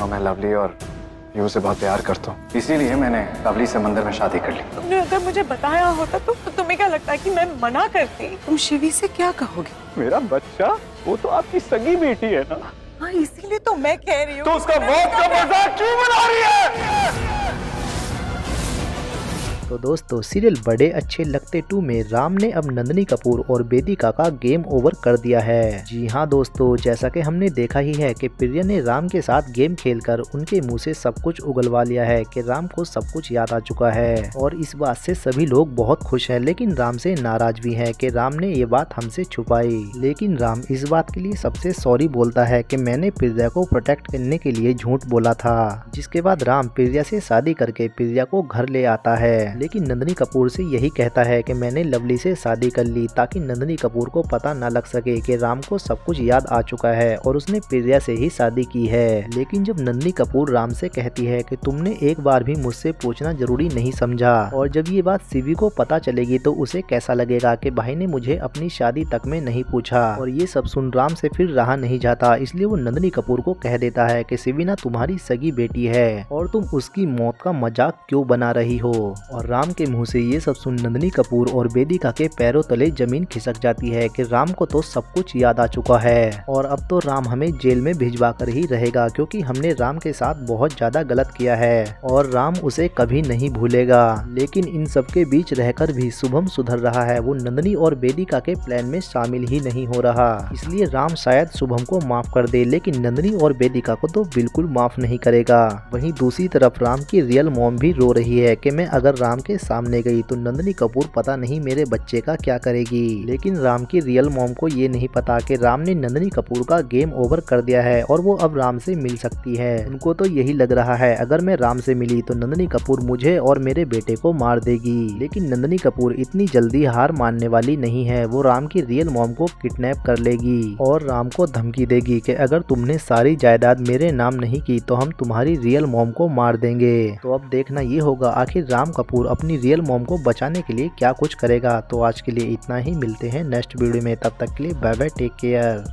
और मैं लवली और पीयू से बहुत प्यार करता हूँ, इसीलिए मैंने लवली से मंदिर में शादी कर ली। तुमने अगर मुझे बताया होता तो तुम्हें क्या लगता है कि मैं मना करती? तुम शिवी से क्या कहोगे? मेरा बच्चा, वो तो आपकी सगी बेटी है ना। हाँ, इसीलिए तो मैं कह रही हूँ। तो उसका मौत का मजाक क्यों बना रही है? तो दोस्तों, सीरियल बड़े अच्छे लगते 2 में राम ने अब नंदिनी कपूर और वेदिका का गेम ओवर कर दिया है। जी हाँ दोस्तों, जैसा कि हमने देखा ही है कि प्रिया ने राम के साथ गेम खेलकर उनके मुंह से सब कुछ उगलवा लिया है कि राम को सब कुछ याद आ चुका है और इस बात से सभी लोग बहुत खुश हैं, लेकिन राम से नाराज भी हैं कि राम ने ये बात हमसे छुपाई। लेकिन राम इस बात के लिए सबसे सॉरी बोलता है कि मैंने प्रिया को प्रोटेक्ट करने के लिए झूठ बोला था। जिसके बाद राम प्रिया से शादी करके प्रिया को घर ले आता है, लेकिन नंदिनी कपूर से यही कहता है कि मैंने लवली से शादी कर ली ताकि नंदिनी कपूर को पता न लग सके कि राम को सब कुछ याद आ चुका है और उसने प्रिया से ही शादी की है। लेकिन जब नंदिनी कपूर राम से कहती है कि तुमने एक बार भी मुझसे पूछना जरूरी नहीं समझा, और जब ये बात शिवी को पता चलेगी तो उसे कैसा लगेगा कि भाई ने मुझे अपनी शादी तक में नहीं पूछा। और ये सब सुन राम से फिर रहा नहीं जाता, इसलिए वो नंदिनी कपूर को कह देता है कि शिवी तुम्हारी सगी बेटी है और तुम उसकी मौत का मजाक क्यों बना रही हो। और राम के मुंह से ये सब सुन नंदिनी कपूर और वेदिका के पैरों तले जमीन खिसक जाती है कि राम को तो सब कुछ याद आ चुका है और अब तो राम हमें जेल में भिजवा कर ही रहेगा, क्योंकि हमने राम के साथ बहुत ज्यादा गलत किया है और राम उसे कभी नहीं भूलेगा। लेकिन इन सब के बीच रहकर भी शुभम सुधर रहा है, वो नंदिनी और वेदिका के प्लान में शामिल ही नहीं हो रहा, इसलिए राम शायद शुभम को माफ कर दे, लेकिन नंदिनी और वेदिका को तो बिल्कुल माफ नहीं करेगा। वहीं दूसरी तरफ राम की रियल मॉम भी रो रही है कि मैं अगर राम के सामने गई तो नंदिनी कपूर पता नहीं मेरे बच्चे का क्या करेगी। लेकिन राम की रियल मॉम को ये नहीं पता कि राम ने नंदिनी कपूर का गेम ओवर कर दिया है और वो अब राम से मिल सकती है। उनको तो यही लग रहा है अगर मैं राम से मिली तो नंदिनी कपूर मुझे और मेरे बेटे को मार देगी, लेकिन नंदिनी कपूर इतनी जल्दी हार मानने वाली नहीं है। वो राम की रियल मॉम को किडनैप कर लेगी और राम को धमकी देगी कि अगर तुमने सारी जायदाद मेरे नाम नहीं की तो हम तुम्हारी रियल मॉम को मार देंगे। तो अब देखना ये होगा आखिर राम कपूर अपनी रियल मॉम को बचाने के लिए क्या कुछ करेगा। तो आज के लिए इतना ही, मिलते हैं नेक्स्ट वीडियो में, तब तक के लिए बाय बाय, टेक केयर।